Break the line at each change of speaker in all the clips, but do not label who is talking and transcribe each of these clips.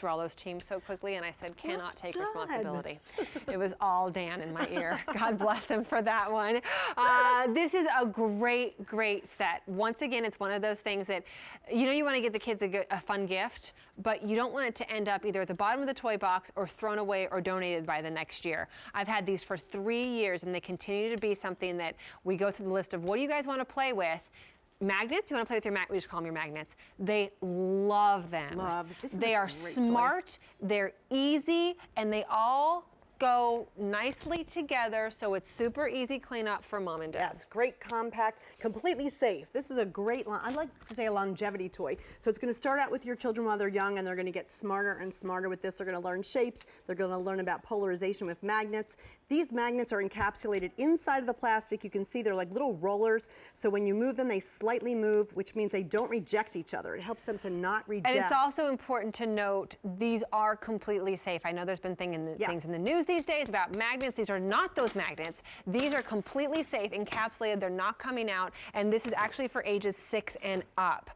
through all those teams so quickly, and I said, cannot take responsibility. It was all Dan in my ear. God bless him for that one. This is a great, great set. Once again, it's one of those things that, you know, you want to give the kids a fun gift, but you don't want it to end up either at the bottom of the toy box or thrown away or donated by the next year. I've had these for 3 years, and they continue to be something that we go through the list of what do you guys want to play with. Magnets, you want to play with your magnets, we just call them your magnets. They love them. They are smart, they're easy, and they all go nicely together, so it's super easy cleanup for mom and dad.
Yes, great, compact, completely safe. This is a great, I'd like to say a longevity toy. So it's going to start out with your children while they're young, and they're going to get smarter and smarter with this. They're going to learn shapes. They're going to learn about polarization with magnets. These magnets are encapsulated inside of the plastic. You can see they're like little rollers. So when you move them, they slightly move, which means they don't reject each other. It helps them to not reject.
And it's also important to note, these are completely safe. I know there's been things in the news these days about magnets. These are not those magnets. These are completely safe, encapsulated. They're not coming out. And this is actually for ages 6 and up.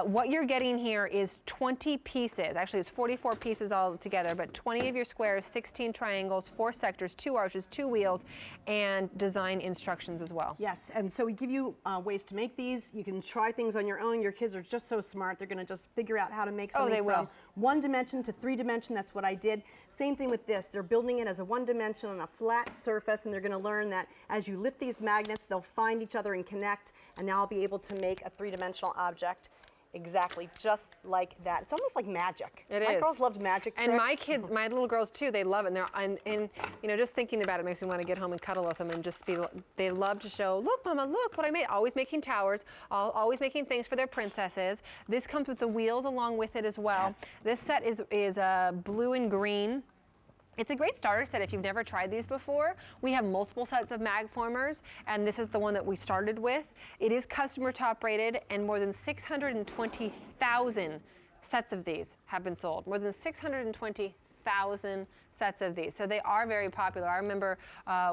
What you're getting here is 20 pieces. Actually, it's 44 pieces all together, but 20 of your squares, 16 triangles, 4 sectors, 2 arches, 2 wheels, and design instructions as well.
Yes, and so we give you ways to make these. You can try things on your own. Your kids are just so smart. They're going to just figure out how to make something from 1 dimension to 3 dimension. That's what I did. Same thing with this. They're building it as a 1 dimension on a flat surface, and they're going to learn that as you lift these magnets, they'll find each other and connect, and now I'll be able to make a 3-dimensional object. Exactly, just like that. It's almost like magic. My girls loved magic tricks.
And my kids, my little girls too, they love it. And you know, just thinking about it makes me want to get home and cuddle with them and just be, they love to show, look, Mama, look what I made. Always making towers, always making things for their princesses. This comes with the wheels along with it as well.
Yes.
This set is blue and green. It's a great starter set if you've never tried these before. We have multiple sets of Magformers, and this is the one that we started with. It is customer top rated, and more than 620,000 sets of these have been sold. More than 620,000 sets of these. So they are very popular. I remember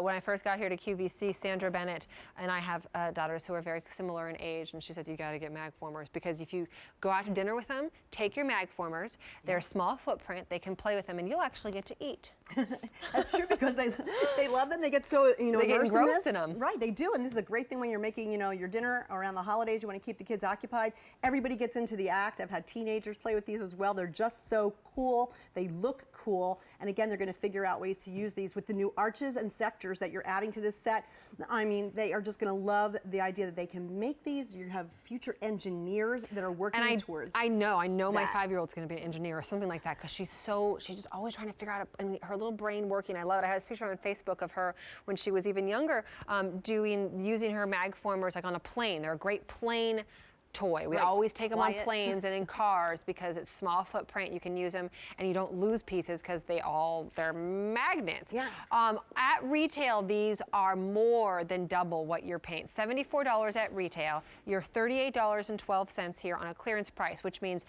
when I first got here to QVC, Sandra Bennett and I have daughters who are very similar in age, and she said, you got to get Magformers, because if you go out to dinner with them, take your Magformers. They're a small footprint. They can play with them, and you'll actually get to eat.
That's true, because they love them. They get so, you know,
they get
engrossed
in them.
Right, they do. And this is a great thing when you're making, you know, your dinner around the holidays. You want to keep the kids occupied. Everybody gets into the act. I've had teenagers play with these as well. They're just so cool. They look cool. And again, they're going to figure out ways to use these with the new arches and sectors that you're adding to this set. I mean, they are just going to love the idea that they can make these. You have future engineers that are working towards.
I know my 5-year-old's going to be an engineer or something like that, because she's just always trying to figure out her little brain working. I love it. I had this picture on Facebook of her when she was even younger, using her Magformers like on a plane. They're a great plane toy. We always take them on planes and in cars because it's small footprint. You can use them and you don't lose pieces because they're magnets.
Yeah.
At retail, these are more than double what you're paying. $74 at retail. You're $38.12 here on a clearance price, which means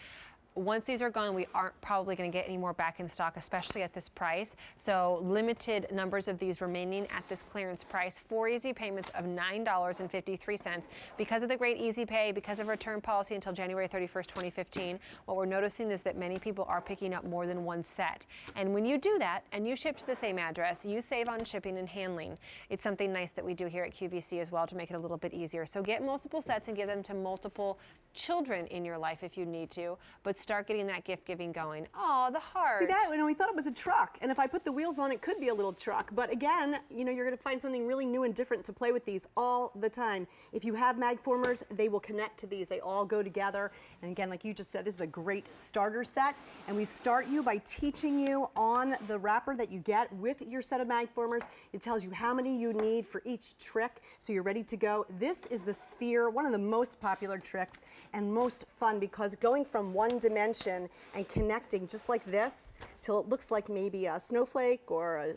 once these are gone, we aren't probably going to get any more back in stock, especially at this price. So limited numbers of these remaining at this clearance price. 4 easy payments of $9.53. Because of the great easy pay, because of return policy until January 31st, 2015, what we're noticing is that many people are picking up more than one set. And when you do that and you ship to the same address, you save on shipping and handling. It's something nice that we do here at QVC as well to make it a little bit easier. So get multiple sets and give them to multiple children in your life if you need to, but start getting that gift giving going. Oh, the heart.
See that? You know, we thought it was a truck, and if I put the wheels on, it could be a little truck. But again, you know, you're going to find something really new and different to play with these all the time. If you have Magformers, they will connect to these. They all go together. And again, like you just said, this is a great starter set. And we start you by teaching you on the wrapper that you get with your set of Magformers. It tells you how many you need for each trick, so you're ready to go. This is the sphere, one of the most popular tricks and most fun, because going from 1 dimension and connecting just like this till it looks like maybe a snowflake or a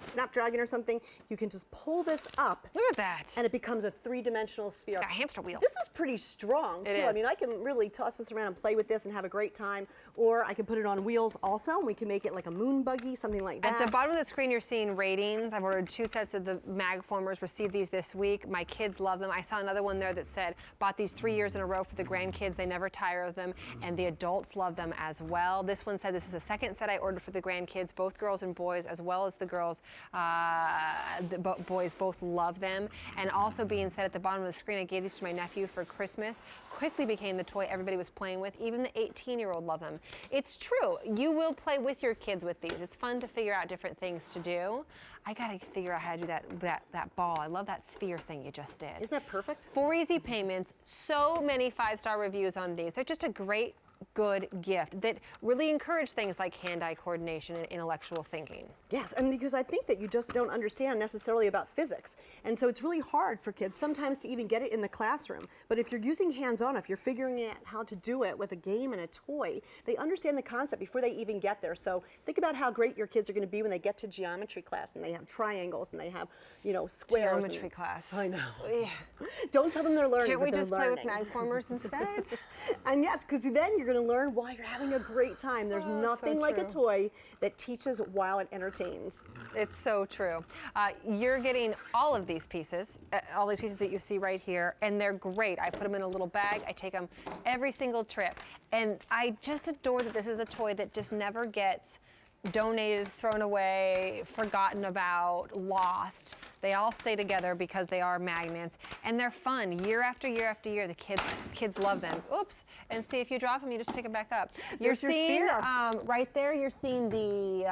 snapdragon or something. You can just pull this up.
Look at that.
And it becomes a three-dimensional sphere.
Got a hamster wheel.
This is pretty strong, too. I mean, I can really toss this around and play with this and have a great time. Or I can put it on wheels also, and we can make it like a moon buggy, something like that.
At the bottom of the screen, you're seeing ratings. I've ordered 2 sets of the Magformers, received these this week. My kids love them. I saw another one there that said, bought these 3 years in a row for the grandkids. They never tire of them, and the adults love them as well. This one said this is the second set I ordered for the grandkids, both girls and boys, as well as the girls. The boys both love them. And also being said at the bottom of the screen, I gave these to my nephew for Christmas. Quickly became the toy everybody was playing with. Even the 18-year-old loved them. It's true. You will play with your kids with these. It's fun to figure out different things to do. I gotta figure out how to do that ball. I love that sphere thing you just did.
Isn't that perfect?
4 easy payments. So many 5-star reviews on these. They're just a great, good gift that really encourage things like hand-eye coordination and intellectual thinking.
Yes, and because I think that you just don't understand necessarily about physics. And so it's really hard for kids sometimes to even get it in the classroom. But if you're using hands-on, if you're figuring out how to do it with a game and a toy, they understand the concept before they even get there. So think about how great your kids are going to be when they get to geometry class and they have triangles and they have, you know, squares.
Geometry class.
I know.
Yeah.
Don't tell them they're learning,
Can't we
but they're
just play with
learning.
Magformers instead?
And yes, because then you're going to learn while you're having a great time. There's nothing
so
like a
true.
toy that teaches while it entertains.
It's so true. You're getting all of these pieces, all these pieces that you see right here, and they're great. I put them in a little bag. I take them every single trip. And I just adore that this is a toy that just never gets donated, thrown away, forgotten about, lost. They all stay together because they are magnets, and they're fun. Year after year after year, the kids love them. Oops! And see, if you drop them, you just pick them back up. You're
There's your
seeing
sphere.
right there. You're seeing the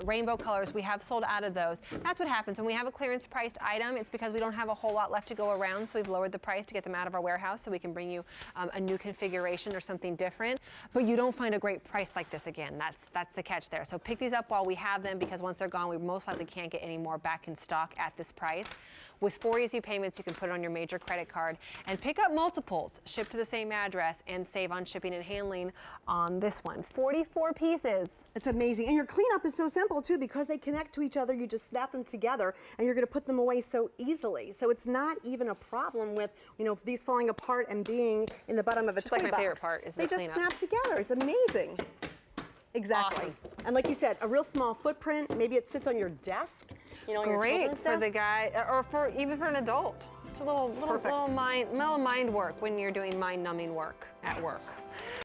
rainbow colors. We have sold out of those. That's what happens when we have a clearance priced item. It's because we don't have a whole lot left to go around, so we've lowered the price to get them out of our warehouse, so we can bring you a new configuration or something different. But you don't find a great price like this again. That's the catch there. So pick these up while we have them, because once they're gone, we most likely can't get any more back in stock at this price. With 4 easy payments, you can put it on your major credit card and pick up multiples, ship to the same address, and save on shipping and handling on this one. 44 pieces.
It's amazing. And your cleanup is so simple too, because they connect to each other. You just snap them together and you're going to put them away so easily. So it's not even a problem with, you know, these falling apart and being in the bottom of a toy
like my
box.
favorite part is the
They just
cleanup.
snap together. It's amazing. Exactly.
Awesome.
And like you said, a real small footprint. Maybe it sits on your desk. You know, on your
Great
children's
for
desk.
the guy, or for even for an adult. It's a little
Perfect.
mind work when you're doing mind-numbing work at work.